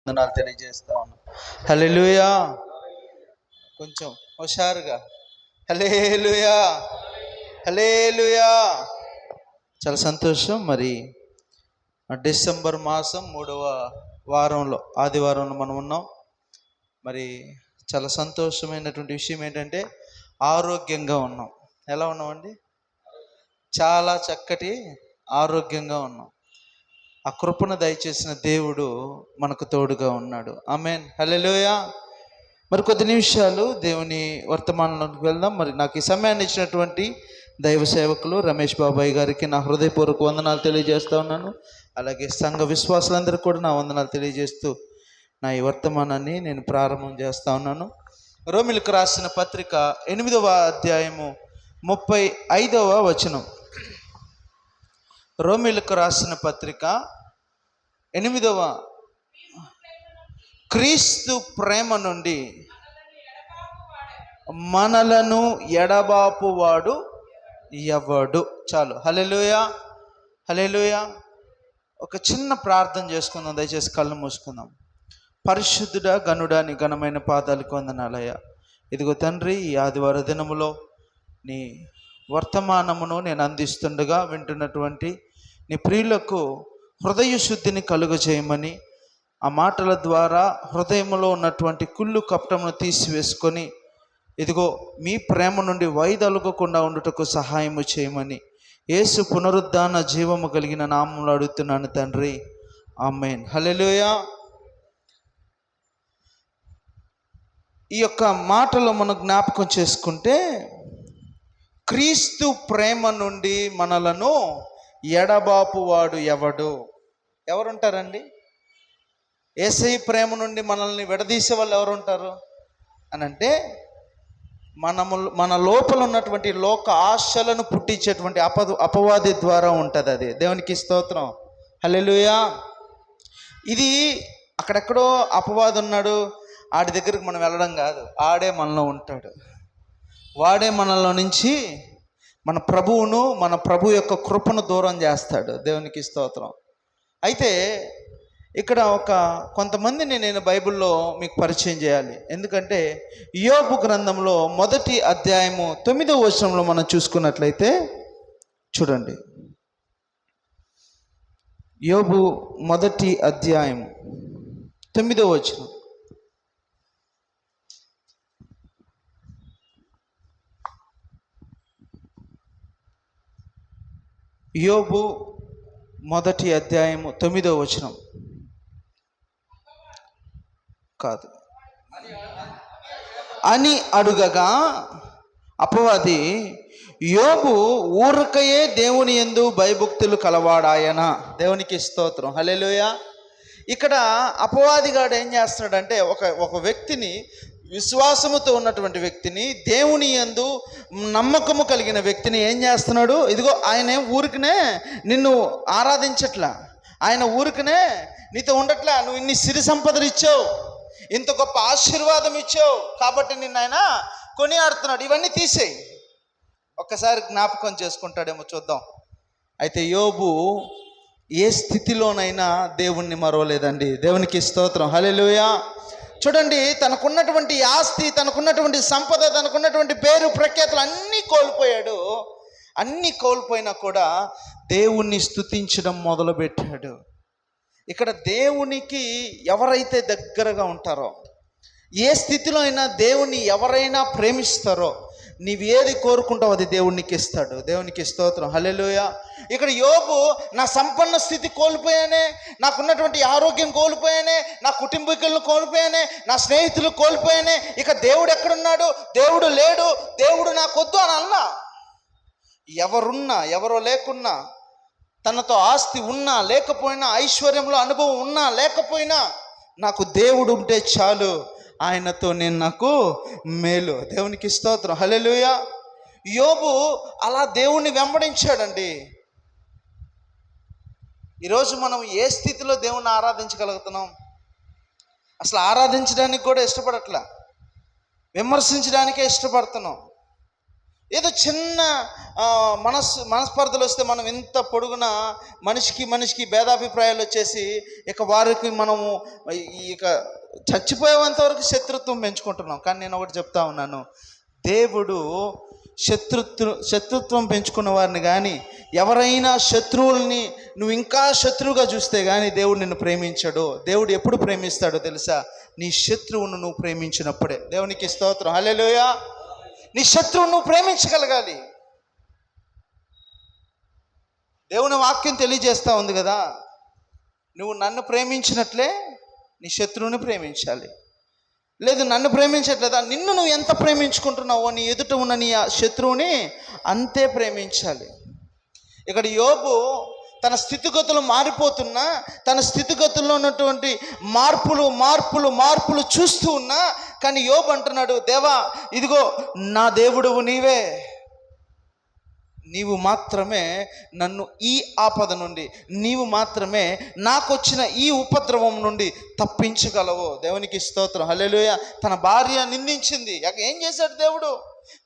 వందనాలు తెలియజేస్తా ఉన్నాను. హల్లెలూయా. కొంచెం హుషారుగా హల్లెలూయా, హల్లెలూయా. చాలా సంతోషం. మరి డిసెంబర్ మాసం 3వ వారంలో ఆదివారంలో మనం ఉన్నాం. మరి చాలా సంతోషమైనటువంటి విషయం ఏంటంటే ఆరోగ్యంగా ఉన్నాం. ఎలా ఉన్నామండి? చాలా చక్కటి ఆరోగ్యంగా ఉన్నాం. ఆ కృపను దయచేసిన దేవుడు మనకు తోడుగా ఉన్నాడు. ఆమేన్, హల్లెలూయా. మరి కొద్ది నిమిషాలు దేవుని వర్తమానంలోకి వెళ్దాం. మరి నాకు ఈ సమయాన్ని ఇచ్చినటువంటి దైవ సేవకులు రమేష్ బాబాయ్ గారికి నా హృదయపూర్వక వందనాలు తెలియజేస్తూ ఉన్నాను. అలాగే సంఘ విశ్వాసులందరికీ కూడా నా వందనాలు తెలియజేస్తూ నా ఈ వర్తమానాన్ని నేను ప్రారంభం చేస్తూ ఉన్నాను. రోమిలకు రాసిన పత్రిక 8వ అధ్యాయము 35వ వచనం. రోమిలకు రాసిన పత్రిక 8వ, క్రీస్తు ప్రేమ నుండి మనలను ఎడబాపువాడు ఎవడు. చాలు. హల్లెలూయా, హల్లెలూయా. ఒక చిన్న ప్రార్థన చేసుకుందాం. దయచేసి కళ్ళు మూసుకుందాం. పరిశుద్ధుడా, గనుడా, నీ ఘనమైన పాదాలకు వందనాలయ్యా. ఇదిగో తండ్రి, ఈ ఆదివార దినములో నీ వర్తమానమును నేను అందిస్తుండగా వింటున్నటువంటి నీ ప్రియులకు హృదయ శుద్ధిని కలుగజేయమని, ఆ మాటల ద్వారా హృదయంలో ఉన్నటువంటి కుళ్ళు కపటమును తీసివేసుకొని ఇదిగో మీ ప్రేమ నుండి వైదొలగకుండా ఉండుటకు సహాయము చేయమని యేసు పునరుద్ధాన జీవము కలిగిన నామములో అడుగుతున్నాను తండ్రి. ఆమేన్, హల్లెలూయా. ఈ యొక్క మాటలో మనం జ్ఞాపకం చేసుకుంటే, క్రీస్తు ప్రేమ నుండి మనలను ఎడబాపువాడు ఎవడు. ఎవరుంటారండి? యేసయ్య ప్రేమ నుండి మనల్ని విడదీసే వాళ్ళు ఎవరుంటారు అని అంటే, మన లోపల ఉన్నటువంటి లోక ఆశలను పుట్టించేటువంటి అపవాది ద్వారా ఉంటుంది. అది దేవునికి స్తోత్రం, హల్లెలూయా. ఇది అక్కడెక్కడో అపవాది ఉన్నాడు, ఆడి దగ్గరికి మనం వెళ్ళడం కాదు. ఆడే మనలో ఉంటాడు. వాడే మనలో నుంచి మన ప్రభువును, మన ప్రభు యొక్క కృపను దూరం చేస్తాడు. దేవునికి స్తోత్రం. అయితే ఇక్కడ కొంతమందిని నేను బైబిల్లో మీకు పరిచయం చేయాలి. ఎందుకంటే యోబు గ్రంథంలో 1వ అధ్యాయము 9వ వచనంలో మనం చూసుకున్నట్లయితే చూడండి. యోబు 1వ అధ్యాయం 9వ వచనం. యోబు 1వ అధ్యాయము 9వ వచనం. కాదు అని అడుగగా అపవాది, యోబు ఊరకయే దేవుని యందు భయభక్తులు కలవాడాయన. దేవునికి స్తోత్రం, హల్లెలూయా. ఇక్కడ అపవాదిగాడు ఏం చేస్తున్నాడంటే, ఒక వ్యక్తిని, విశ్వాసముతో ఉన్నటువంటి వ్యక్తిని, దేవుని యందు నమ్మకము కలిగిన వ్యక్తిని ఏం చేస్తున్నాడు? ఇదిగో ఆయన ఊరికనే నిన్ను ఆరాధించట్లా, ఆయన ఊరికనే నీతో ఉండట్లా. నువ్వు ఇన్ని సిరి సంపదలు ఇచ్చావు, ఇంత గొప్ప ఆశీర్వాదం ఇచ్చావు, కాబట్టి నిన్ను ఆయన కొనియాడుతున్నాడు. ఇవన్నీ తీసేయి. ఒక్కసారి జ్ఞాపకం చేసుకుంటాడేమో చూద్దాం. అయితే యోబు ఏ స్థితిలోనైనా దేవుణ్ణి మరవలేదండి. దేవునికి స్తోత్రం, హల్లెలూయా. చూడండి, తనకున్నటువంటి ఆస్తి, తనకున్నటువంటి సంపద, తనకున్నటువంటి పేరు ప్రఖ్యాతులు అన్నీ కోల్పోయాడు. అన్నీ కోల్పోయినా కూడా దేవుణ్ణి స్తుతించడం మొదలుపెట్టాడు. ఇక్కడ దేవునికి ఎవరైతే దగ్గరగా ఉంటారో, ఏ స్థితిలో అయినా దేవుణ్ణి ఎవరైనా ప్రేమిస్తారో, నీవు ఏది కోరుకుంటావు అది దేవునికి ఇస్తాడు. దేవునికి స్తోత్రం, హల్లెలూయా. ఇక్కడ యోబు, నా సంపన్న స్థితి కోల్పోయానే, నాకున్నటువంటి ఆరోగ్యం కోల్పోయానే, నా కుటుంబీకులను కోల్పోయానే, నా స్నేహితులు కోల్పోయానే, ఇక దేవుడు ఎక్కడున్నాడు? దేవుడు లేడు, దేవుడు నాకొద్దు అని అన్నా. ఎవరున్నా ఎవరో లేకున్నా, తనతో ఆస్తి ఉన్నా లేకపోయినా, ఐశ్వర్యంలో అనుభవం ఉన్నా లేకపోయినా, నాకు దేవుడు ఉంటే చాలు, ఆయనతో నాకు మేలు. దేవునికి స్తోత్రం, హల్లెలూయా. యోబు అలా దేవుణ్ణి వెంబడించాడండి. ఈరోజు మనం ఏ స్థితిలో దేవుణ్ణి ఆరాధించగలుగుతున్నాం? అసలు ఆరాధించడానికి కూడా ఇష్టపడట్లా, విమర్శించడానికే ఇష్టపడుతున్నాం. ఏదో చిన్న మనస్పర్ధలు వస్తే మనం ఇంత పొడుగున మనిషికి భేదాభిప్రాయాలు వచ్చేసి ఇక వారికి మనము ఇక చచ్చిపోయేంత వరకు శత్రుత్వం పెంచుకుంటున్నాం. కానీ నేను ఒకటి చెప్తా ఉన్నాను, దేవుడు శత్రుత్వం పెంచుకున్న వారిని కానీ, ఎవరైనా శత్రువుల్ని నువ్వు ఇంకా శత్రువుగా చూస్తే కానీ దేవుడు నిన్ను ప్రేమించడు. దేవుడు ఎప్పుడు ప్రేమిస్తాడో తెలుసా? నీ శత్రువును నువ్వు ప్రేమించినప్పుడే. దేవునికి స్తోత్రం, హల్లెలూయా. నీ శత్రువును నువ్వు ప్రేమించగలగాలి. దేవుని వాక్యం తెలియజేస్తూ ఉంది కదా, నువ్వు నన్ను ప్రేమించినట్లే నీ శత్రువుని ప్రేమించాలి. లేదు నన్ను ప్రేమించట్లేదా, నిన్ను నువ్వు ఎంత ప్రేమించుకుంటున్నావో నీ ఎదుట ఉన్న నీ శత్రువుని అంతే ప్రేమించాలి. ఇక్కడ యోబు తన స్థితిగతులు మారిపోతున్నా, తన స్థితిగతుల్లో ఉన్నటువంటి మార్పులు చూస్తూ ఉన్నా, కానీ యోబు అంటున్నాడు, దేవా ఇదిగో నా దేవుడువు నీవే, నీవు మాత్రమే నన్ను ఈ ఆపద నుండి, నీవు మాత్రమే నాకు వచ్చిన ఈ ఉపద్రవం నుండి తప్పించగలవు. దేవునికి స్తోత్రం, హల్లెలూయా. తన భార్య నిందించింది, ఏం చేశాడు దేవుడు?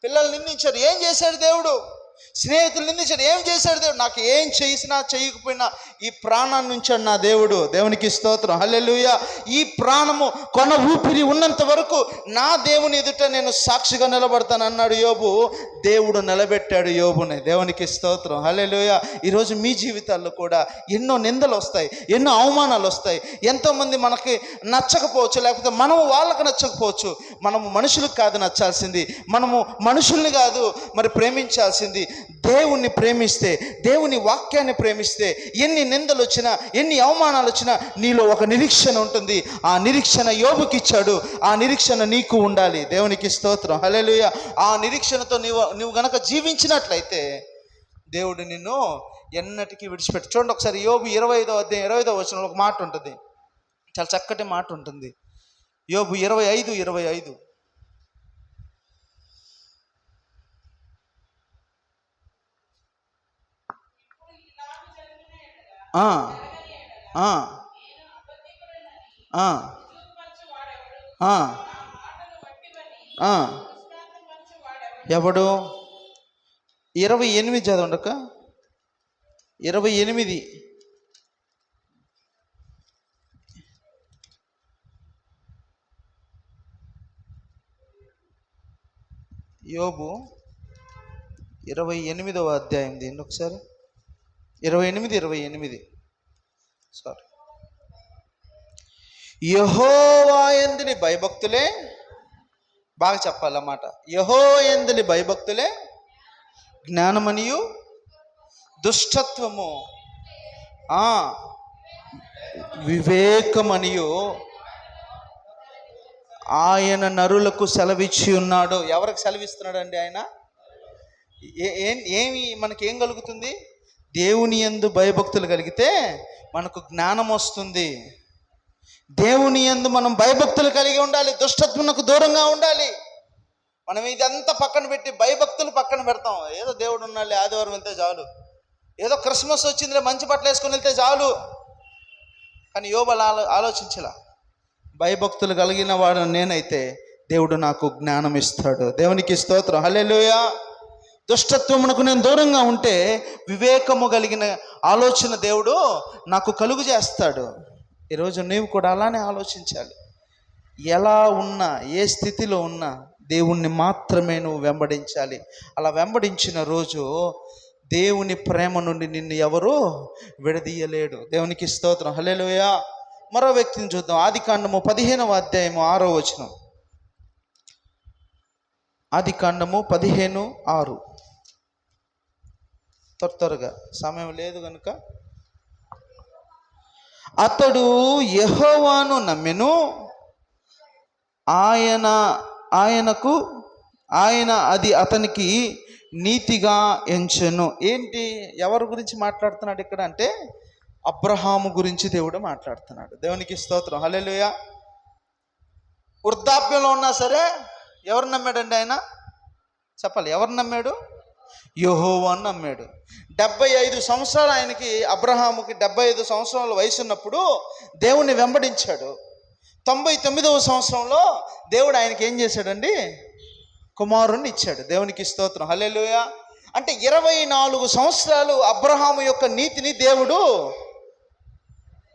పిల్లలు నిందించారు, ఏం చేశాడు దేవుడు? స్నేహితులు నిందించాడు, ఏం చేశాడు దేవుడు? నాకు ఏం చేసినా చేయకపోయినా ఈ ప్రాణాన్ని ఉంచాడు నా దేవుడు. దేవునికి స్తోత్రం, హల్లెలూయా. ఈ ప్రాణము కొన ఊపిరి ఉన్నంత వరకు నా దేవుని ఎదుట నేను సాక్షిగా నిలబడతాను అన్నాడు యోబు. దేవుడు నిలబెట్టాడు యోబుని. దేవునికి స్తోత్రం, హల్లెలూయా. ఈరోజు మీ జీవితాల్లో కూడా ఎన్నో నిందలు వస్తాయి, ఎన్నో అవమానాలు వస్తాయి. ఎంతోమంది మనకి నచ్చకపోవచ్చు, లేకపోతే మనము వాళ్ళకి నచ్చకపోవచ్చు. మనము మనుషులకు కాదు నచ్చాల్సింది, మనము మనుషుల్ని కాదు మరి ప్రేమించాల్సింది. దేవుణ్ణి ప్రేమిస్తే, దేవుని వాక్యాన్ని ప్రేమిస్తే, ఎన్ని నిందలు వచ్చినా, ఎన్ని అవమానాలు వచ్చినా నీలో ఒక నిరీక్షణ ఉంటుంది. ఆ నిరీక్షణ యోబుకి ఇచ్చాడు, ఆ నిరీక్షణ నీకు ఉండాలి. దేవునికి స్తోత్రం, హల్లెలూయా. ఆ నిరీక్షణతో నువ్వు గనక జీవించినట్లయితే దేవుడు నిన్ను ఎన్నటికీ విడిచిపెట్టు. చూడండి ఒకసారి యోబు 25వ అధ్యాయం 25వ వచనంలో ఒక మాట ఉంటుంది, చాలా చక్కటి మాట ఉంటుంది. యోబు 25:25. ఎవడు? 28 చదవండక, 28. యోబు 28వ అధ్యాయం దీన్ని ఒకసారి 28. సారీ. యెహోవా యందుని భయభక్తులే, బాగా చెప్పాలన్నమాట, యెహోవా యందుని భయభక్తులే జ్ఞానమనియు దుష్టత్వము వివేకమనియు ఆయన నరులకు సెలవిచ్చి ఉన్నాడు. ఎవరికి సెలవిస్తున్నాడు అండి ఆయన? మనకేం కలుగుతుంది? దేవుని యందు భయభక్తులు కలిగితే మనకు జ్ఞానం వస్తుంది. దేవుని యందు మనం భయభక్తులు కలిగి ఉండాలి, దుష్టత్వమునకు దూరంగా ఉండాలి. మనం ఇదంతా పక్కన పెట్టి భయభక్తులు పక్కన పెడతాం. ఏదో దేవుడు ఉన్నాడు, ఆదివారం వెళ్తే చాలు, ఏదో క్రిస్మస్ వచ్చిందిలే మంచి బట్టలు వేసుకొని వెళ్తే చాలు. కానీ యోబు ఆలోచించలా. భయభక్తులు కలిగిన వాడు నేనైతే దేవుడు నాకు జ్ఞానం ఇస్తాడు. దేవునికి స్తోత్రం, హల్లెలూయా. దుష్టత్వమునకు నేను దూరంగా ఉంటే వివేకము కలిగిన ఆలోచన దేవుడు నాకు కలుగు చేస్తాడు. ఈరోజు నీవు కూడా అలానే ఆలోచించాలి. ఎలా ఉన్నా, ఏ స్థితిలో ఉన్నా దేవుణ్ణి మాత్రమే నువ్వు వెంబడించాలి. అలా వెంబడించిన రోజు దేవుని ప్రేమ నుండి నిన్ను ఎవరు విడదీయలేడు. దేవునికి స్తోత్రం, హల్లెలూయా. మరో వ్యక్తిని చూద్దాం. ఆదికాండము 15వ అధ్యాయము 6వ వచనం. ఆదికాండము 15:6. త్వరగా, సమయం లేదు కనుక. అతడు యెహోవాను నమ్మెను, ఆయన అది అతనికి నీతిగా ఎంచెను. ఏంటి, ఎవరి గురించి మాట్లాడుతున్నాడు ఇక్కడ అంటే అబ్రహాము గురించి దేవుడు మాట్లాడుతున్నాడు. దేవునికి స్తోత్రం, హల్లెలూయా. వృద్ధాప్యంలో ఉన్నా సరే ఎవరు నమ్మాడండి ఆయన? చెప్పాలి, ఎవరు నమ్మాడు? యెహోవాను నమ్మాడు. 75 సంవత్సరాలు ఆయనకి, అబ్రహాముకి 75 సంవత్సరాల వయసు ఉన్నప్పుడు దేవుణ్ణి వెంబడించాడు. 99వ సంవత్సరంలో దేవుడు ఆయనకి ఏం చేశాడండి? కుమారుణ్ణి ఇచ్చాడు. దేవునికి స్తోత్రం, హల్లెలూయా. అంటే 24 సంవత్సరాలు అబ్రహాము యొక్క నీతిని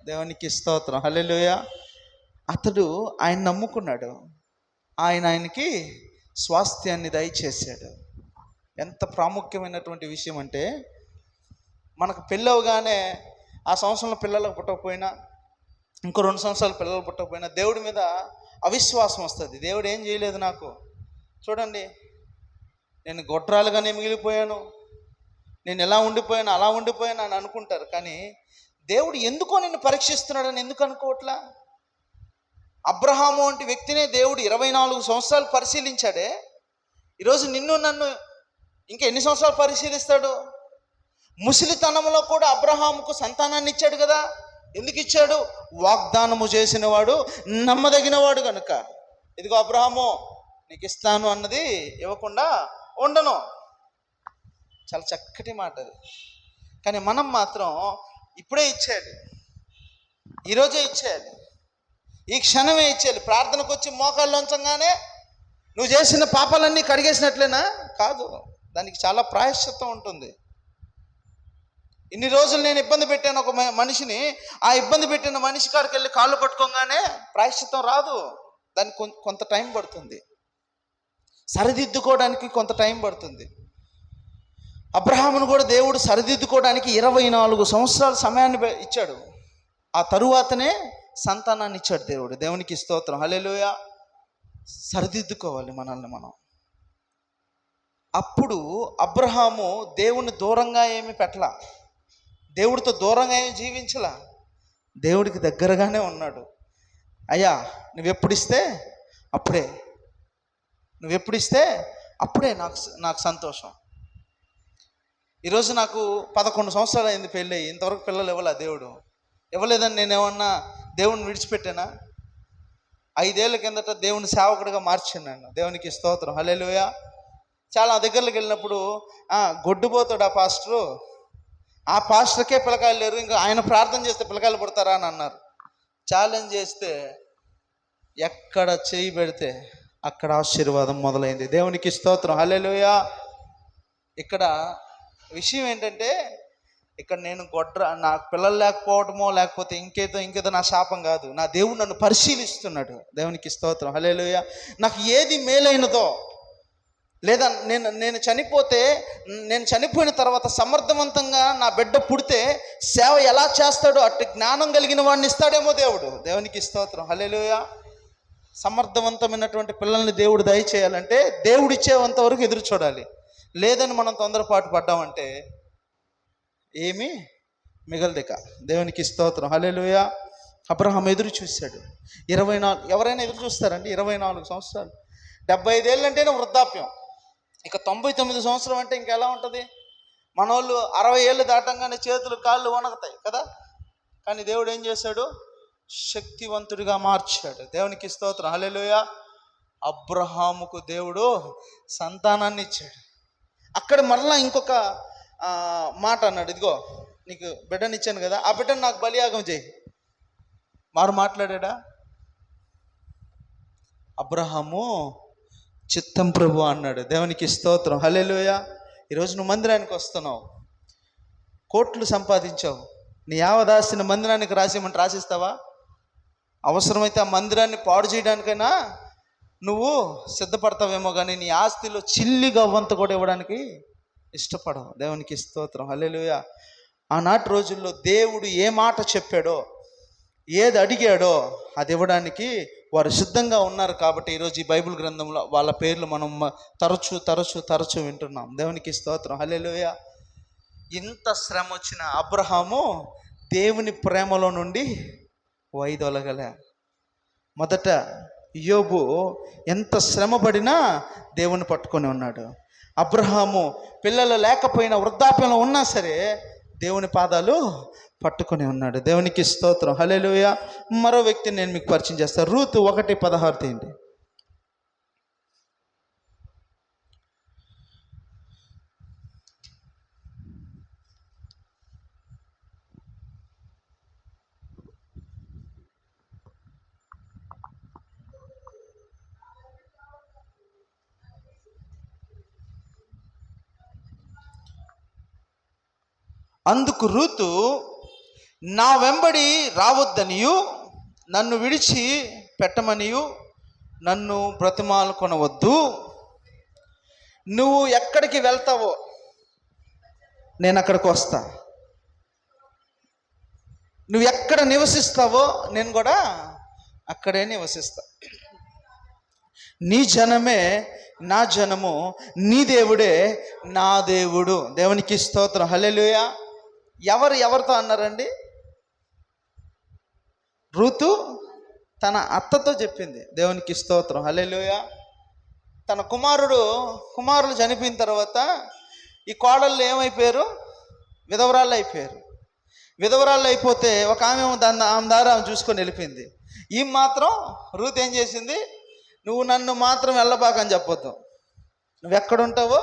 దేవునికి స్తోత్రం, హల్లెలూయా. అతడు ఆయన నమ్ముకున్నాడు, ఆయనకి స్వాస్థ్యాన్ని దయచేశాడు. ఎంత ప్రాముఖ్యమైనటువంటి విషయం అంటే, మనకు పెళ్ళవగానే ఆ సంవత్సరంలో పిల్లలకు పుట్టకపోయినా, ఇంకో 2 సంవత్సరాలు పిల్లలు పుట్టకపోయినా దేవుడి మీద అవిశ్వాసం వస్తుంది. దేవుడు ఏం చేయలేదు నాకు, చూడండి నేను గొడ్రాలుగానే మిగిలిపోయాను, నేను ఎలా ఉండిపోయాను అలా ఉండిపోయాను అని అనుకుంటారు. కానీ దేవుడు ఎందుకో నిన్ను పరీక్షిస్తున్నాడని ఎందుకు అనుకోవట్లా? అబ్రహాము వంటి వ్యక్తినే దేవుడు 24 సంవత్సరాలు పరిశీలించాడే, ఈరోజు నిన్ను నన్ను ఇంకా ఎన్ని సంవత్సరాలు పరిశీలిస్తాడు? ముసలితనంలో కూడా అబ్రహాముకు సంతానాన్ని ఇచ్చాడు కదా. ఎందుకు ఇచ్చాడు? వాగ్దానము చేసిన వాడు నమ్మదగిన వాడు కనుక. ఇదిగో అబ్రహాము నీకు ఇస్తాను అన్నది ఇవ్వకుండా ఉండను. చాలా చక్కటి మాట అది. కానీ మనం మాత్రం ఇప్పుడే ఇచ్చేయాలి, ఈరోజే ఇచ్చేయాలి, ఈ క్షణమే ఇచ్చేయాలి. ప్రార్థనకు వచ్చి మోకాళ్ళు ఉంచంగానే నువ్వు చేసిన పాపాలన్నీ కడిగేసినట్లేనా? కాదు, దానికి చాలా ప్రాయశ్చిత్తం ఉంటుంది. ఇన్ని రోజులు నేను ఇబ్బంది పెట్టాను ఒక మనిషిని, ఆ ఇబ్బంది పెట్టిన మనిషి కాడికి వెళ్ళి కాళ్ళు పట్టుకోగానే ప్రాయశ్చిత్తం రాదు. దానికి కొంత టైం పడుతుంది, సరిదిద్దుకోవడానికి కొంత టైం పడుతుంది. అబ్రహామును కూడా దేవుడు సరిదిద్దుకోవడానికి 24 సంవత్సరాల సమయాన్ని ఇచ్చాడు. ఆ తరువాతనే సంతానాన్ని ఇచ్చాడు దేవుడు. దేవునికి స్తోత్రం, హల్లెలూయా. సరిదిద్దుకోవాలి మనల్ని మనం. అప్పుడు అబ్రహాము దేవుని దూరంగా ఏమి పెట్టలా, దేవుడితో దూరంగా ఏమి జీవించలా, దేవుడికి దగ్గరగానే ఉన్నాడు. అయ్యా నువ్వెప్పుడిస్తే అప్పుడే, నువ్వెప్పుడిస్తే అప్పుడే నాకు సంతోషం. ఈరోజు నాకు 11 సంవత్సరాలు అయింది పెళ్ళి, ఇంతవరకు పిల్లలు ఇవ్వలే, దేవుడు ఇవ్వలేదని నేనేమన్నా దేవుని విడిచిపెట్టానా? 5 ఏళ్ళ కిందట దేవుని సేవకుడిగా మార్చాను. దేవునికి స్తోత్రం, హల్లెలూయా. చాలా దగ్గరలోకి వెళ్ళినప్పుడు గొడ్డుపోతాడు ఆ పాస్టరు, ఆ పాస్టర్కే పిల్లకాయలు లేరు, ఇంకా ఆయన ప్రార్థన చేస్తే పిల్లకాయలు పుడతారా అని అన్నారు. ఛాలెంజ్ చేస్తే ఎక్కడ చేయి పెడితే అక్కడ ఆశీర్వాదం మొదలైంది. దేవునికి స్తోత్రం, హల్లెలూయా. ఇక్కడ విషయం ఏంటంటే, ఇక్కడ నేను నాకు పిల్లలు లేకపోవటమో లేకపోతే ఇంకేదో నా శాపం కాదు. నా దేవుడు నన్ను పరిశీలిస్తున్నాడు. దేవునికి స్తోత్రం, హల్లెలూయా. నాకు ఏది మేలైనదో, లేదా నేను చనిపోయిన తర్వాత సమర్థవంతంగా నా బిడ్డ పుడితే సేవ ఎలా చేస్తాడో అట్టి జ్ఞానం కలిగిన వాడిని ఇస్తాడేమో దేవుడు. దేవునికి స్తోత్రం, హల్లెలూయా. సమర్థవంతమైనటువంటి పిల్లల్ని దేవుడు దయచేయాలంటే దేవుడు ఇచ్చేంత వరకు ఎదురు చూడాలి. లేదని మనం తొందరపాటు పడ్డామంటే ఏమీ మిగలదిక. దేవునికి స్తోత్రం, హల్లెలూయా. అబ్రహాం ఎదురు చూశాడు 24. ఎవరైనా ఎదురు చూస్తారండి 24 సంవత్సరాలు? 75 ఏళ్ళు అంటేనే వృద్ధాప్యం, ఇక 99 సంవత్సరం అంటే ఇంకెలా ఉంటుంది? మనోళ్ళు 60 ఏళ్ళు దాటంగానే చేతులు కాళ్ళు వణకుతాయి కదా. కానీ దేవుడు ఏం చేశాడు? శక్తివంతుడిగా మార్చాడు. దేవునికి స్తోత్రం, హల్లెలూయా. అబ్రహాముకు దేవుడు సంతానాన్ని ఇచ్చాడు. అక్కడ మరలా ఇంకొక మాట అన్నాడు, ఇదిగో నీకు బిడ్డనిచ్చాను కదా, ఆ బిడ్డను నాకు బలియాగం చేయి. మారు మాట్లాడా? అబ్రహాము చిత్తం ప్రభు అన్నాడు. దేవునికి స్తోత్రం, హల్లెలూయా. ఈరోజు నువ్వు మందిరానికి వస్తున్నావు, కోట్లు సంపాదించావు, నీ యావదాస్తిని మందిరానికి రాసిమంటే రాసిస్తావా? అవసరమైతే ఆ మందిరాన్ని పాడు చేయడానికైనా నువ్వు సిద్ధపడతావేమో, కానీ నీ ఆస్తిలో చిల్లి గవ్వంత కూడా ఇవ్వడానికి ఇష్టపడవు. దేవునికి స్తోత్రం, హల్లెలూయా. ఆనాటి రోజుల్లో దేవుడు ఏ మాట చెప్పాడో, ఏది అడిగాడో అది ఇవ్వడానికి వారు సిద్ధంగా ఉన్నారు. కాబట్టి ఈరోజు ఈ బైబిల్ గ్రంథంలో వాళ్ళ పేర్లు మనం తరచూ వింటున్నాం. దేవునికి స్తోత్రం, హల్లెలూయా. ఇంత శ్రమ వచ్చిన అబ్రహాము దేవుని ప్రేమలో నుండి వైదొలగలే. మొదట యోబు ఎంత శ్రమ పడినా దేవుని పట్టుకొని ఉన్నాడు. అబ్రహాము పిల్లలు లేకపోయినా వృద్ధాప్యంలో ఉన్నా సరే దేవుని పాదాలు పట్టుకొని ఉన్నాడు. దేవునికి స్తోత్రం, హల్లెలూయా. మరో వ్యక్తిని నేను మీకు పరిచయం చేస్తాను. రూతు 1:16 తీయండి. అందుకు రూతు, నా వెంబడి రావద్దనియు నన్ను విడిచి పెట్టమనియు నన్ను బ్రతిమాలు కొనవద్దు. నువ్వు ఎక్కడికి వెళ్తావో నేను అక్కడికి వస్తా. నువ్వు ఎక్కడ నివసిస్తావో నేను కూడా అక్కడే నివసిస్తా. నీ జనమే నా జనము, నీ దేవుడే నా దేవుడు. దేవునికి స్తోత్రం. హల్లెలూయా. ఎవరితో అన్నారండి? రూతు తన అత్తతో చెప్పింది. దేవునికి స్తోత్రం. హల్లెలూయా. తన కుమారులు చనిపోయిన తర్వాత ఈ కోడళ్ళు ఏమైపోయారు? విధవరాళ్ళు అయిపోయారు. విధవరాళ్ళు అయిపోతే ఒక ఆమె ఆమె దారి ఆమె చూసుకొని వెళ్ళిపోయింది. ఈ మాత్రం రూత్ ఏం చేసింది? నువ్వు నన్ను మాత్రం వెళ్ళబాకని చెప్పొద్దు. నువ్వు ఎక్కడుంటావో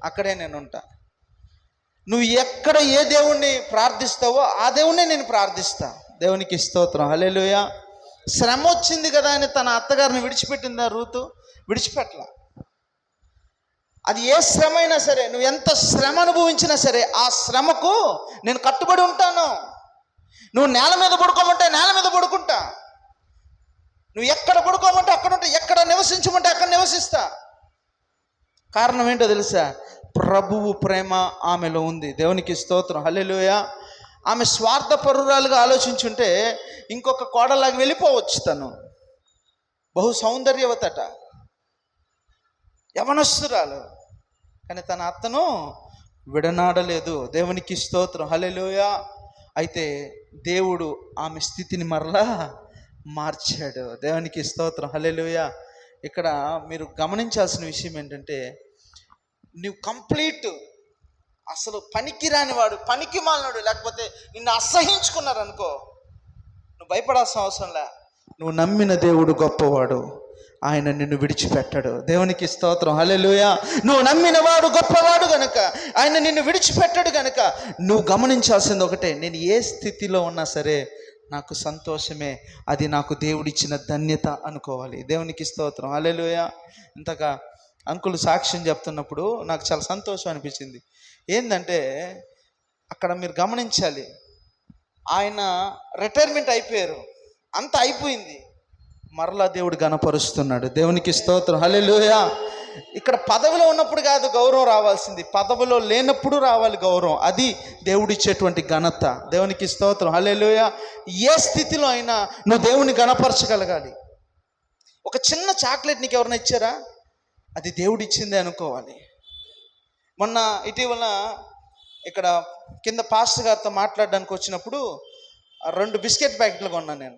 అక్కడే నేను ఉంటా. నువ్వు ఎక్కడ ఏ దేవుణ్ణి ప్రార్థిస్తావో ఆ దేవుణ్ణి నేను ప్రార్థిస్తా. దేవునికి స్తోత్రం. హల్లెలూయా. శ్రమ వచ్చింది కదా అని తన అత్తగారిని విడిచిపెట్టిందా రూతు? విడిచిపెట్టలా. అది ఏ శ్రమ అయినా సరే, నువ్వు ఎంత శ్రమ అనుభవించినా సరే ఆ శ్రమకు నేను కట్టుబడి ఉంటాను. నువ్వు నేల మీద పడుకోమంటే నేల మీద పడుకుంటా. నువ్వు ఎక్కడ పడుకోమంటే అక్కడ ఉంటా. ఎక్కడ నివసించమంటే అక్కడ నివసిస్తా. కారణం ఏంటో తెలుసా? ప్రభువు ప్రేమ ఆమెలో ఉంది. దేవునికి స్తోత్రం. హల్లెలూయా. ఆమె స్వార్థపరురాలుగా ఆలోచించుంటే ఇంకొక కోడలాగా వెళ్ళిపోవచ్చు. తను బహు సౌందర్యవతట, యవనస్తురాలు, కానీ తన అత్తను విడనాడలేదు. దేవునికి స్తోత్రం. హల్లెలూయా. అయితే దేవుడు ఆమె స్థితిని మరలా మార్చాడు. దేవునికి స్తోత్రం. హల్లెలూయా. ఇక్కడ మీరు గమనించాల్సిన విషయం ఏంటంటే, నువ్వు కంప్లీట్ అసలు పనికి రానివాడు, పనికి మాలినాడు, లేకపోతే నిన్ను అసహించుకున్నారనుకో, నువ్వు భయపడాల్సిన అవసరంలే. నువ్వు నమ్మిన దేవుడు గొప్పవాడు, ఆయన నిన్ను విడిచిపెట్టాడు. దేవునికి స్తోత్రం. హల్లెలూయా. నువ్వు నమ్మిన వాడు గొప్పవాడు గనుక ఆయన నిన్ను విడిచిపెట్టాడు గనుక నువ్వు గమనించాల్సింది ఒకటే, నేను ఏ స్థితిలో ఉన్నా సరే నాకు సంతోషమే, అది నాకు దేవుడిచ్చిన ధన్యత అనుకోవాలి. దేవునికి స్తోత్రం. హల్లెలూయా. ఇంతగా అంకుల్ సాక్ష్యం చెప్తున్నప్పుడు నాకు చాలా సంతోషం అనిపించింది. ఏంటంటే అక్కడ మీరు గమనించాలి, ఆయన రిటైర్మెంట్ అయిపోయారు, అంత అయిపోయింది, మరలా దేవుడు గణపరుస్తున్నాడు. దేవునికి స్తోత్రం. హల్లెలూయా. ఇక్కడ పదవిలో ఉన్నప్పుడు కాదు గౌరవం రావాల్సింది, పదవిలో లేనప్పుడు రావాలి గౌరవం. అది దేవుడిచ్చేటువంటి ఘనత. దేవునికి స్తోత్రం. హల్లెలూయా. ఏ స్థితిలో అయినా నువ్వు దేవుని గణపరచగలగాలి. ఒక చిన్న చాక్లెట్ నీకు ఎవరైనా ఇచ్చారా? అది దేవుడిచ్చిందే అనుకోవాలి. మొన్న ఇటీవల ఇక్కడ కింద పాస్టర్ గారితో మాట్లాడడానికి వచ్చినప్పుడు 2 బిస్కెట్ ప్యాకెట్లు కొన్నాను నేను.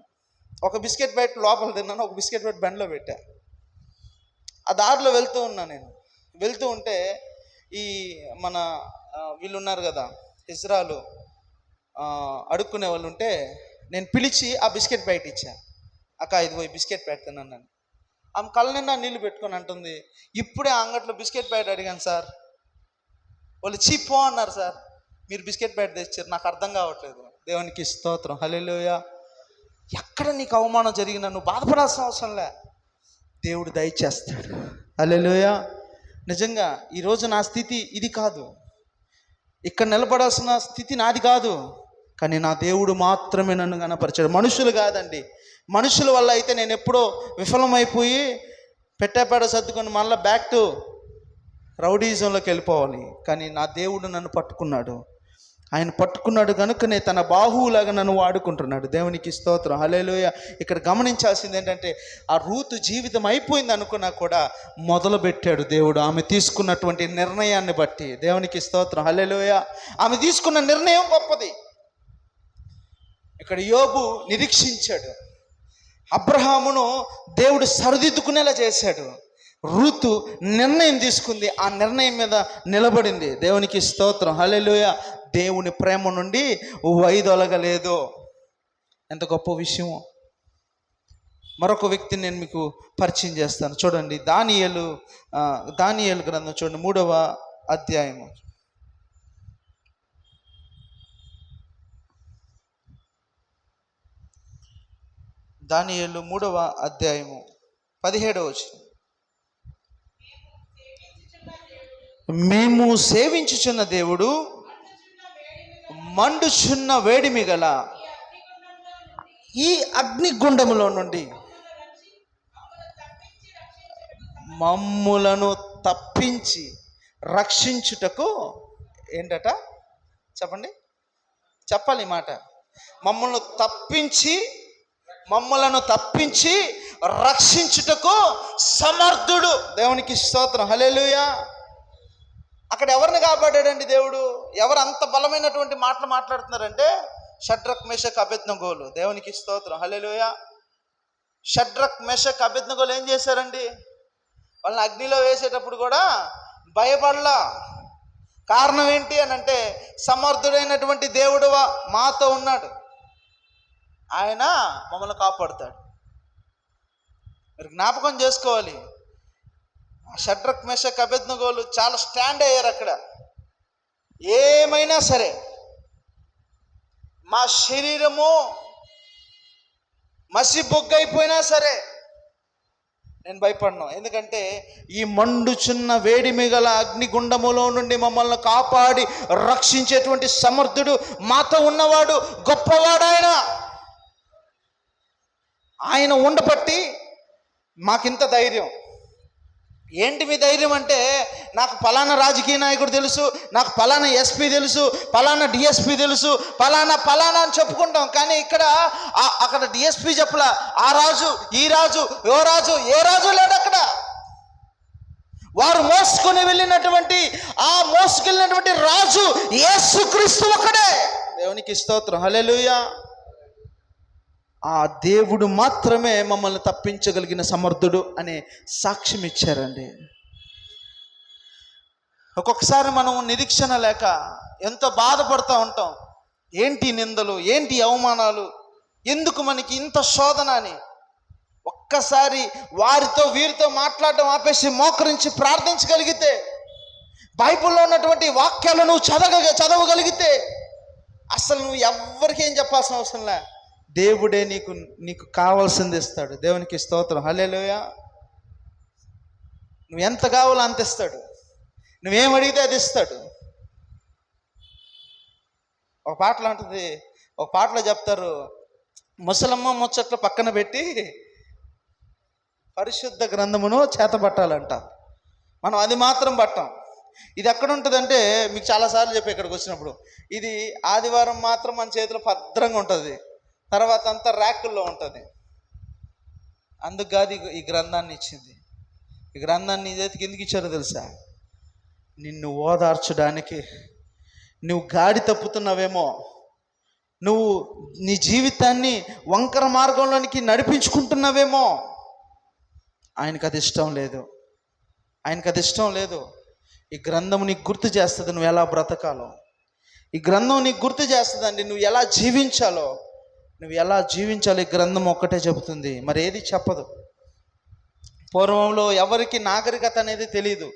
ఒక బిస్కెట్ ప్యాకెట్ లోపల తిన్నాను, ఒక బిస్కెట్ ప్యాకెట్ బండిలో పెట్టా. ఆ దారిలో వెళ్తూ ఉన్నా. నేను వెళ్తూ ఉంటే ఈ మన వీళ్ళు ఉన్నారు కదా, ఇజ్రాయలు అడుక్కునే వాళ్ళు ఉంటే నేను పిలిచి ఆ బిస్కెట్ ప్యాకెట్ ఇచ్చా. అక్క ఇదిగో ఈ బిస్కెట్ ప్యాకెట్ తిన్నాను. ఆమె కళ్ళ నిండా నీళ్ళు పెట్టుకొని అంటుంది, ఇప్పుడే అంగట్లో బిస్కెట్ ప్యాకెట్ అడిగాను సార్, వాళ్ళు చీపో అన్నారు సార్, మీరు బిస్కెట్ ప్యాకెట్ తెచ్చారు, నాకు అర్థం కావట్లేదు. దేవునికి స్తోత్రం. హల్లెలూయా. ఎక్కడ నీకు అవమానం జరిగినా నువ్వు బాధపడాల్సిన అవసరంలే, దేవుడు దయచేస్తాడు. హల్లెలూయా. నిజంగా ఈరోజు నా స్థితి ఇది కాదు, ఇక్కడ నిలబడాల్సిన స్థితి నాది కాదు, కానీ నా దేవుడు మాత్రమే నన్ను గణపరిచాడు. మనుషులు కాదండి. మనుషుల వల్ల అయితే నేను ఎప్పుడో విఫలమైపోయి పెట్టాపేడ సర్దుకొని మళ్ళీ బ్యాక్ టు రౌడీజంలోకి వెళ్ళిపోవాలి. కానీ నా దేవుడు నన్ను పట్టుకున్నాడు. ఆయన పట్టుకున్నాడు కనుకనే తన బాహువులాగా నన్ను వాడుకుంటున్నాడు. దేవునికి స్తోత్రం. హల్లెలూయా. ఇక్కడ గమనించాల్సింది ఏంటంటే, ఆ రూతు జీవితం అయిపోయింది అనుకున్నా కూడా మొదలుపెట్టాడు దేవుడు ఆమె తీసుకున్నటువంటి నిర్ణయాన్ని బట్టి. దేవునికి స్తోత్రం. హల్లెలూయా. ఆమె తీసుకున్న నిర్ణయం గొప్పది. ఇక్కడ యోబు నిరీక్షించాడు, అబ్రహామును దేవుడు సరిదిద్దుకునేలా చేశాడు. రూతు నిర్ణయం తీసుకుంది, ఆ నిర్ణయం మీద నిలబడింది. దేవునికి స్తోత్రం. హల్లెలూయా. దేవుని ప్రేమ నుండి వైదొలగలేదు. ఎంత గొప్ప విషయం. మరొక వ్యక్తిని నేను మీకు పరిచయం చేస్తాను. చూడండి, దానియేలు గ్రంథం చూడండి, 3వ అధ్యాయము. దానియేలు 3వ అధ్యాయము 17వ వచనం. మేము సేవించుచున్న దేవుడు మండుచున్న వేడిమి గల ఈ అగ్నిగుండములో నుండి మమ్ములను తప్పించి రక్షించుటకు ఏంటట చెప్పండి, చెప్పాలి ఈ మాట. మమ్మలను తప్పించి రక్షించుటకు సమర్థుడు. దేవునికి స్తోత్రం, హల్లెలూయా. అక్కడ ఎవరిని కాపాడాడండి దేవుడు? ఎవరు అంత బలమైనటువంటి మాటలు మాట్లాడుతున్నారంటే షడ్రక్ మేషక్ అబేద్నెగోలు. దేవునికి స్తోత్రం, హల్లెలూయా. షడ్రక్ మేషక్ అబేద్నెగోలు ఏం చేశారండి? వాళ్ళని అగ్నిలో వేసేటప్పుడు కూడా భయపడలా. కారణం ఏంటి అని అంటే సమర్థుడైనటువంటి దేవుడు మాతో ఉన్నాడు, ఆయన మమ్మల్ని కాపాడుతాడు. మీరు జ్ఞాపకం చేసుకోవాలి, షడ్రక్ మేషక్ అబేద్నెగోలు చాలా స్టాండ్ అయ్యారు అక్కడ. ఏమైనా సరే మా శరీరము మసి బొగ్గైపోయినా సరే నేను భయపడను. ఎందుకంటే ఈ మండుచున్న వేడిమి గల అగ్నిగుండములో నుండి మమ్మల్ని కాపాడి రక్షించేటువంటి సమర్థుడు మాతో ఉన్నవాడు, గొప్పవాడు ఆయన ఉండబట్టి మాకింత ధైర్యం. ఏంటి మీ ధైర్యం అంటే, నాకు ఫలానా రాజకీయ నాయకుడు తెలుసు, నాకు ఫలానా ఎస్పీ తెలుసు, ఫలానా డిఎస్పీ తెలుసు, ఫలానా అని చెప్పుకుంటాం. కానీ అక్కడ డిఎస్పీ చెప్పలా, ఆ రాజు ఈ రాజు ఏ రాజు లేడు అక్కడ. వారు మోసుకొని వెళ్ళినటువంటి రాజు యేసుక్రీస్తు ఒక్కడే. దేవునికి స్తోత్రం, హల్లెలూయా. ఆ దేవుడు మాత్రమే మమ్మల్ని తప్పించగలిగిన సమర్థుడు అనే సాక్ష్యం ఇచ్చారండి. ఒక్కొక్కసారి మనం నిరీక్షణ లేక ఎంతో బాధపడుతూ ఉంటాం. ఏంటి నిందలు, ఏంటి అవమానాలు, ఎందుకు మనకి ఇంత శోధన అని. ఒక్కసారి వారితో వీరితో మాట్లాడడం ఆపేసి మోకరించి ప్రార్థించగలిగితే, బైబిల్లో ఉన్నటువంటి వాక్యాలను నువ్వు చదవగలిగితే అసలు నువ్వు ఎవ్వరికి ఏం చెప్పాల్సిన అవసరం లే. దేవుడే నీకు కావాల్సింది ఇస్తాడు. దేవునికి స్తోత్రం, హల్లెలూయా. నువ్వు ఎంత కావాలో అంత ఇస్తాడు. నువ్వేం అడిగితే అది ఇస్తాడు. ఒక పాటలో చెప్తారు, ముసలమ్మ ముచ్చట్లు పక్కన పెట్టి పరిశుద్ధ గ్రంథమును చేతబట్టాలంట. మనం అది మాత్రం పట్టాం. ఇది ఎక్కడ ఉంటుందంటే, మీకు చాలాసార్లు చెప్పి ఇక్కడికి వచ్చినప్పుడు, ఇది ఆదివారం మాత్రం మన చేతిలో భద్రంగా ఉంటుంది, తర్వాత అంతా ర్యాకుల్లో ఉంటుంది. అందుకు కాదు ఈ గ్రంథాన్ని ఇచ్చింది. ఈ గ్రంథాన్ని నీ చేతికి ఎందుకు ఇచ్చారో తెలుసా? నిన్ను ఓదార్చడానికి. నువ్వు గాడి తప్పుతున్నావేమో, నువ్వు నీ జీవితాన్ని వంకర మార్గంలోనికి నడిపించుకుంటున్నావేమో, ఆయనకు అది ఇష్టం లేదు. ఈ గ్రంథం నీకు గుర్తు చేస్తుంది నువ్వు ఎలా బ్రతకాలో. ఈ గ్రంథం నీకు గుర్తు చేస్తుందండి నువ్వు ఎలా జీవించాలో. ఈ గ్రంథం ఒక్కటే చెబుతుంది, మరి ఏది చెప్పదు. పూర్వంలో ఎవరికి నాగరికత అనేది తెలియదు.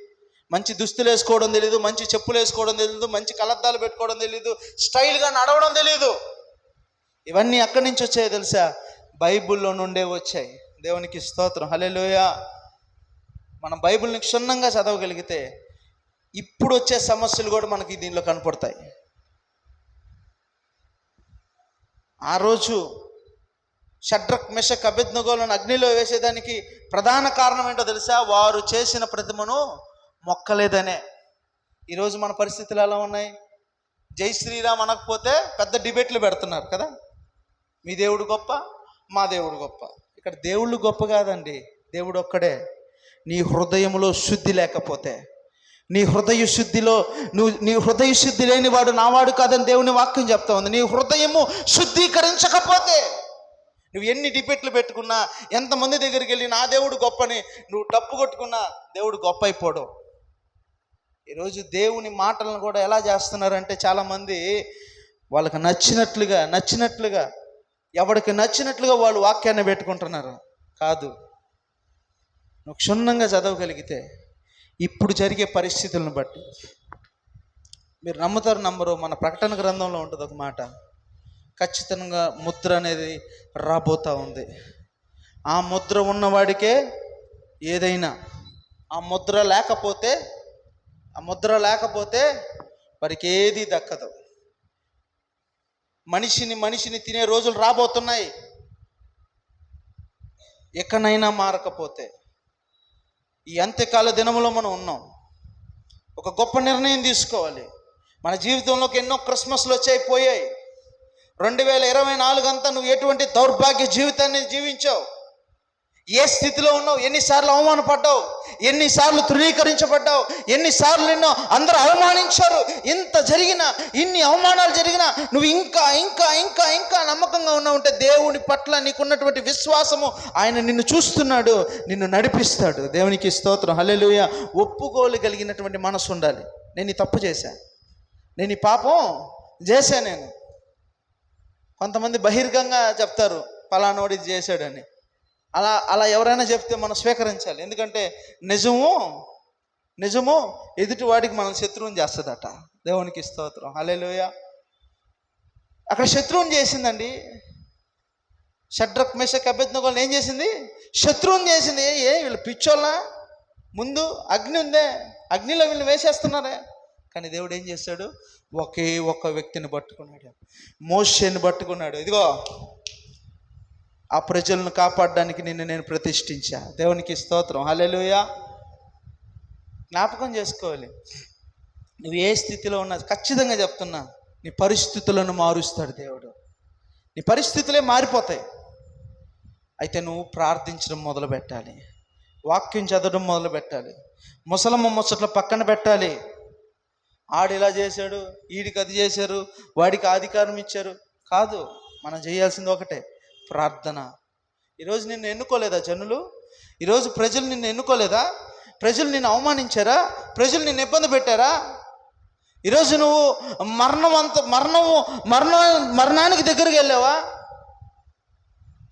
మంచి దుస్తులు వేసుకోవడం తెలియదు, మంచి చెప్పులు వేసుకోవడం తెలియదు, మంచి కలద్దాలు పెట్టుకోవడం తెలియదు, స్టైల్గా నడవడం తెలియదు. ఇవన్నీ ఎక్కడి నుంచి వచ్చాయో తెలుసా? బైబిల్లో నుండే వచ్చాయి. దేవునికి స్తోత్రం, హల్లెలూయా. మనం బైబిల్ని క్షుణ్ణంగా చదవగలిగితే ఇప్పుడు వచ్చే సమస్యలు కూడా మనకి దీనిలో కనపడతాయి. ఆ రోజు షడ్రక్ మెషక్ అబేద్నెగోలను అగ్నిలో వేసేదానికి ప్రధాన కారణం ఏంటో తెలుసా? వారు చేసిన ప్రతిమను మొక్కలేదనే. ఈరోజు మన పరిస్థితులు ఎలా ఉన్నాయి? జై శ్రీరామ్ అనకపోతే పెద్ద డిబేట్లు పెడుతున్నారు కదా. మీ దేవుడు గొప్ప, మా దేవుడు గొప్ప. ఇక్కడ దేవుళ్ళు గొప్ప కాదండి, దేవుడు ఒక్కడే. నీ హృదయంలో శుద్ధి లేకపోతే, నీ హృదయ శుద్ధి లేని వాడు నావాడు కాదని దేవుని వాక్యం చెప్తా ఉంది. నీ హృదయము శుద్ధీకరించకపోతే నువ్వు ఎన్ని డిబేట్లు పెట్టుకున్నా, ఎంతమంది దగ్గరికి వెళ్ళి నా దేవుడు గొప్పని నువ్వు డప్పు కొట్టుకున్నా దేవుడు గొప్ప అయిపోడు. ఈరోజు దేవుని మాటలను కూడా ఎలా చేస్తున్నారంటే, చాలామంది వాళ్ళకి నచ్చినట్లుగా ఎవరికి నచ్చినట్లుగా వాళ్ళు వాక్యాన్ని పెట్టుకుంటున్నారు. కాదు, నువ్వు క్షుణ్ణంగా చదవగలిగితే ఇప్పుడు జరిగే పరిస్థితులను బట్టి, మీరు నమ్ముతారు నమ్మరు, మన ప్రకటన గ్రంథంలో ఉంటుంది ఒక మాట, ఖచ్చితంగా ముద్ర అనేది రాబోతూ ఉంది. ఆ ముద్ర ఉన్నవాడికే ఏదైనా, ఆ ముద్ర లేకపోతే వారికి ఏది దక్కదు. మనిషిని తినే రోజులు రాబోతున్నాయి. ఎక్కడైనా మారకపోతే ఈ అంత్యకాల దినములో మనం ఉన్నాం. ఒక గొప్ప నిర్ణయం తీసుకోవాలి. మన జీవితంలోకి ఎన్నో క్రిస్మస్లు వచ్చాయి. 2024 అంతా నువ్వు ఎటువంటి దౌర్భాగ్య జీవితాన్ని జీవించావు? ఏ స్థితిలో ఉన్నావు? ఎన్నిసార్లు అవమానపడ్డావు? ఎన్నిసార్లు తృణీకరించబడ్డావు? ఎన్నిసార్లు నిన్ను అందరూ అవమానించారు? ఇంత జరిగినా, ఇన్ని అవమానాలు జరిగినా నువ్వు ఇంకా ఇంకా ఇంకా ఇంకా నమ్మకంగా ఉన్నావు. దేవుని పట్ల నీకున్నటువంటి విశ్వాసము, ఆయన నిన్ను చూస్తున్నాడు, నిన్ను నడిపిస్తాడు. దేవునికి స్తోత్రం, హల్లెలూయా. ఒప్పుకోగలిగినటువంటి మనసు ఉండాలి. నేను ఈ తప్పు చేశాను, నేను ఈ పాపం చేశాను. కొంతమంది బహిర్గంగా చెప్తారు పలానోడు ఇది చేశాడని. అలా ఎవరైనా చెప్తే మనం స్వీకరించాలి. ఎందుకంటే నిజము ఎదుటి వాడికి మనం శత్రువుని చేస్తుందట. దేవునికి స్తోత్రం, హల్లెలూయా. అక్కడ శత్రువుని చేసిందండి. షడ్రక్ మేషక్ అబేద్నెగోలను ఏం చేసింది? శత్రువుని చేసింది. వీళ్ళు పిచ్చోళ్ళ, ముందు అగ్ని ఉందే, అగ్నిలో వీళ్ళని వేసేస్తున్నారే. కానీ దేవుడు ఏం చేశాడు? ఒకే ఒక్క వ్యక్తిని పట్టుకున్నాడు, మోషేని పట్టుకున్నాడు. ఇదిగో ఆ ప్రజలను కాపాడడానికి నేను ప్రతిష్ఠించా. దేవునికి స్తోత్రం, హల్లెలూయా. జ్ఞాపకం చేసుకోవాలి, నువ్వు ఏ స్థితిలో ఉన్నా ఖచ్చితంగా చెప్తున్నా, నీ పరిస్థితులను మారుస్తాడు దేవుడు. నీ పరిస్థితులే మారిపోతాయి. అయితే నువ్వు ప్రార్థించడం మొదలు పెట్టాలి, వాక్యం చదవడం మొదలు పెట్టాలి, ముసలమ్మ ముచ్చట్లు పక్కన పెట్టాలి. ఆడు ఇలా చేశాడు, వీడికి అది చేశారు, వాడికి అధికారం ఇచ్చారు కాదు. మనం చేయాల్సింది ఒకటే, ప్రార్థన. ఈరోజు నిన్ను ఎన్నుకోలేదా జనులు? ఈరోజు ప్రజలు నిన్ను ఎన్నుకోలేదా? ప్రజలు నిన్ను అవమానించారా? ప్రజలు నిన్ను ఇబ్బంది పెట్టారా? ఈరోజు నువ్వు మరణానికి దగ్గరికి వెళ్ళావా?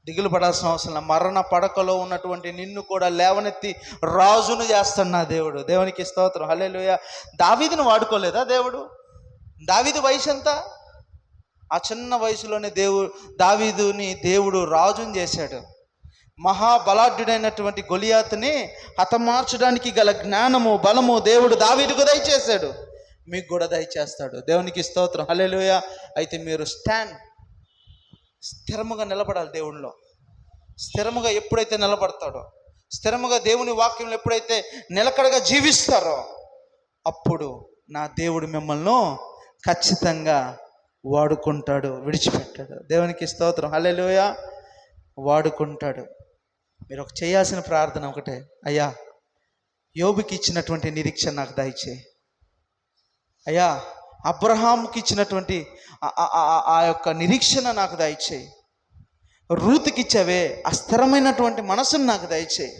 దిగులు పడాల్సిన అవసరం. మరణ పడకలో ఉన్నటువంటి నిన్ను కూడా లేవనెత్తి రాజును చేస్తాడు నా దేవుడు. దేవునికి స్తోత్రం, హల్లెలూయా. దావీదును వాడుకోలేదా దేవుడు? దావీదు వయసు ఎంత? ఆ చిన్న వయసులోనే దావీదుని దేవుడు రాజుని చేశాడు. మహాబలాఢ్యుడైనటువంటి గొలియాతుని హతమార్చడానికి గల జ్ఞానము, బలము దేవుడు దావీదుకు దయచేశాడు, మీకు కూడా దయచేస్తాడు. దేవునికి స్తోత్రం, హల్లెలూయా. అయితే మీరు స్థిరముగా నిలబడాలి. దేవునిలో స్థిరముగా ఎప్పుడైతే నిలబడతాడో, స్థిరముగా దేవుని వాక్యంలో ఎప్పుడైతే నిలకడగా జీవిస్తారో, అప్పుడు నా దేవుడు మిమ్మల్ని ఖచ్చితంగా వాడుకుంటాడు, విడిచిపెట్టాడు. దేవునికి స్తోత్రం, హల్లెలూయా. వాడుకుంటాడు. మీరు చేయాల్సిన ప్రార్థన ఒకటే, అయ్యా యోబుకి ఇచ్చినటువంటి నిరీక్షణ నాకు దయచేయి. అయ్యా అబ్రహాముకి ఇచ్చినటువంటి ఆ యొక్క నిరీక్షణ నాకు దయచేయి. రూతుకి ఇచ్చావే ఆ స్థిరమైనటువంటి మనసును నాకు దయచేయి.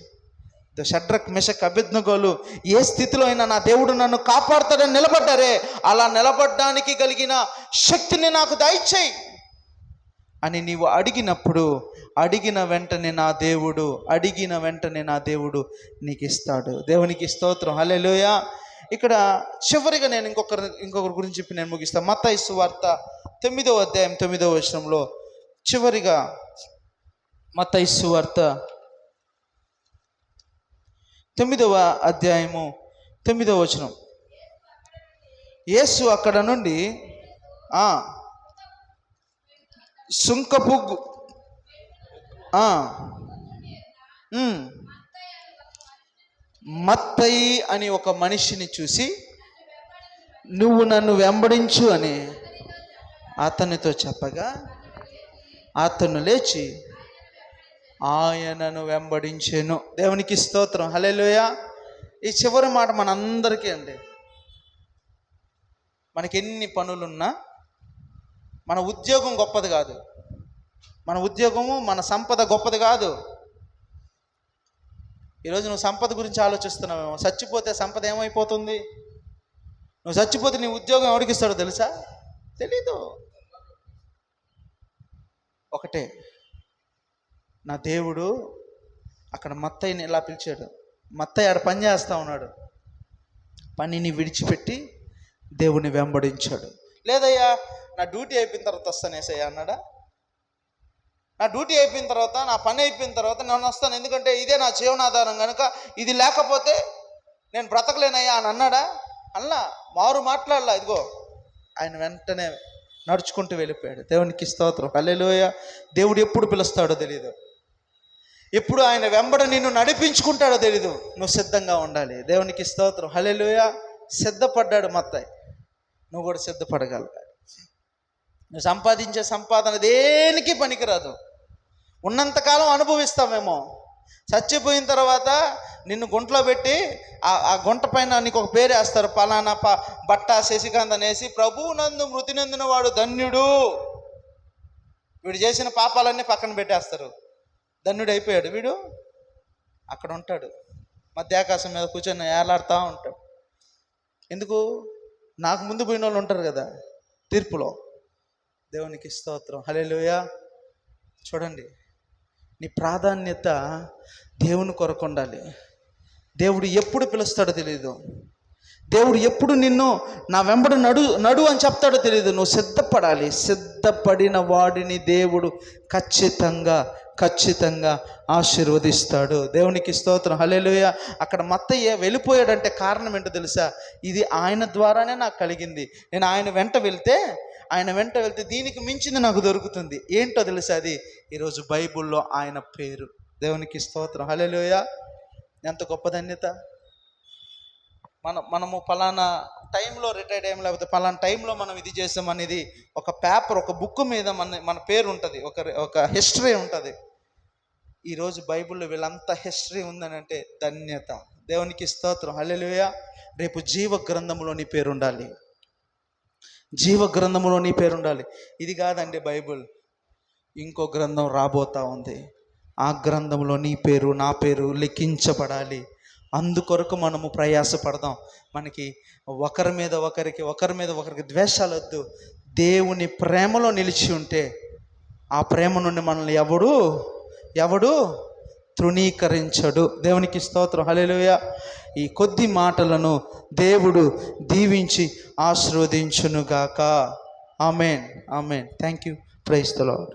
షడ్రక్ మేషక్ అబేద్నెగోలు ఏ స్థితిలో అయినా నా దేవుడు నన్ను కాపాడుతాడని నిలబడ్డారే, అలా నిలబడ్డానికి కలిగిన శక్తిని నాకు దయచేయి అని నీవు అడిగినప్పుడు, అడిగిన వెంటనే నా దేవుడు నీకు ఇస్తాడు. దేవునికి స్తోత్రం, హల్లెలూయా. ఇక్కడ చివరిగా నేను ఇంకొకరి గురించి చెప్పి నేను ముగిస్తాను. మత్తయి సువార్త 9వ అధ్యాయం 9వ వచనంలో, చివరిగా మత్తయి సువార్త 9వ అధ్యాయము 9వ వచనం. యేసు అక్కడ నుండి సుంకపు మత్తయి అని ఒక మనిషిని చూసి, నువ్వు నన్ను వెంబడించు అని అతనితో చెప్పగా, అతను లేచి ఆయనను వెంబడించెను. దేవునికి స్తోత్రం, హల్లెలూయా. ఈ చివరి మాట మనందరికీ అండి. మనకి ఎన్ని పనులున్నా మన ఉద్యోగం గొప్పది కాదు, మన ఉద్యోగము మన సంపద గొప్పది కాదు. ఈరోజు నువ్వు సంపద గురించి ఆలోచిస్తున్నావేమో. చచ్చిపోతే సంపద ఏమైపోతుంది? నువ్వు చచ్చిపోతే నీ ఉద్యోగం ఎవరికి ఇస్తాడో తెలుసా? తెలీదు. ఒకటే, నా దేవుడు అక్కడ మత్తయిని ఇలా పిలిచాడు. మత్తయి ఆడ పని చేస్తూ ఉన్నాడు, పనిని విడిచిపెట్టి దేవుని వెంబడించాడు. లేదయ్యా నా డ్యూటీ అయిపోయిన తర్వాత వస్తానేసయ్యా అన్నాడా? నా డ్యూటీ అయిపోయిన తర్వాత, నా పని అయిపోయిన తర్వాత నేను వస్తాను, ఎందుకంటే ఇదే నా జీవనాధారం కనుక, ఇది లేకపోతే నేను బ్రతకలేనయ్యా అని అన్నాడా? అలా మారు మాట్లాడలా. ఇదిగో ఆయన వెంటనే నడుచుకుంటూ వెళ్ళిపోయాడు. దేవునికి స్తోత్రం, హల్లెలూయా. దేవుడు ఎప్పుడు పిలుస్తాడో తెలియదు, ఎప్పుడు ఆయన వెంబడ నిన్ను నడిపించుకుంటాడో తెలీదు. నువ్వు సిద్ధంగా ఉండాలి. దేవునికి స్తోత్రం, హల్లెలూయా. సిద్ధపడ్డాడు మత్తయి, నువ్వు కూడా సిద్ధపడగలగాలి. నువ్వు సంపాదించే సంపాదన దేనికి పనికిరాదు. ఉన్నంతకాలం అనుభవిస్తామేమో, చచ్చిపోయిన తర్వాత నిన్ను గుంటలో పెట్టి ఆ గుంట పైన నీకు ఒక పేరు వేస్తారు, పలానా బట్ట శశికాంత్ అనేసి, ప్రభువు నందు మృతి నందిన వాడు ధన్యుడు. వీడు చేసిన పాపాలన్నీ పక్కన పెట్టేస్తారు, ధన్యుడు అయిపోయాడు వీడు. అక్కడ ఉంటాడు, మధ్యాకాశం మీద కూర్చొని ఏలాడుతూ ఉంటాడు. ఎందుకు? నాకు ముందు పోయిన వాళ్ళు ఉంటారు కదా తీర్పులో. దేవునికి స్తోత్రం, హల్లెలూయా. చూడండి, నీ ప్రాధాన్యత దేవుని కొరకు ఉండాలి. దేవుడు ఎప్పుడు పిలుస్తాడో తెలియదు, దేవుడు ఎప్పుడు నిన్ను నా వెంబడ నడు అని చెప్తాడో తెలియదు. నువ్వు సిద్ధపడాలి. సిద్ధపడిన వాడిని దేవుడు ఖచ్చితంగా ఆశీర్వదిస్తాడు. దేవునికి స్తోత్రం, హల్లెలూయా. అక్కడ మత్తయ్య వెళ్ళిపోయాడంటే కారణం ఏంటో తెలుసా? ఇది ఆయన ద్వారానే నాకు కలిగింది. నేను ఆయన వెంట వెళ్తే దీనికి మించింది నాకు దొరుకుతుంది. ఏంటో తెలుసా? అది ఈరోజు బైబిల్లో ఆయన పేరు. దేవునికి స్తోత్రం, హల్లెలూయా. ఎంత గొప్ప ధన్యత. మనము పలానా టైంలో రిటైర్డ్ అయ్యాం, లేకపోతే పలానా టైంలో మనం ఇది చేసాం అనేది ఒక పేపర్, ఒక బుక్ మీద మన పేరు ఉంటుంది, ఒక హిస్టరీ ఉంటుంది. ఈరోజు బైబిల్లో వీళ్ళంతా హిస్టరీ ఉందని అంటే ధన్యత. దేవునికి స్తోత్రం, హల్లెలూయా. రేపు జీవ గ్రంథంలో నీ పేరు ఉండాలి, జీవ గ్రంథంలో నీ పేరు ఉండాలి. ఇది కాదండి బైబిల్, ఇంకో గ్రంథం రాబోతా ఉంది. ఆ గ్రంథంలో నీ పేరు, నా పేరు లిఖించబడాలి. అందుకొరకు మనము ప్రయాసపడదాం. మనకి ఒకరి మీద ఒకరికి ద్వేషాలు వద్దు. దేవుని ప్రేమలో నిలిచి ఉంటే ఆ ప్రేమ నుండి మనల్ని ఎవడు తృణీకరించడు. దేవునికి స్తోత్రం, హల్లెలూయా. ఈ కొద్ది మాటలను దేవుడు దీవించి ఆశీర్వదించునుగాక. ఆమేన్, ఆమేన్. Thank you. Praise the lord.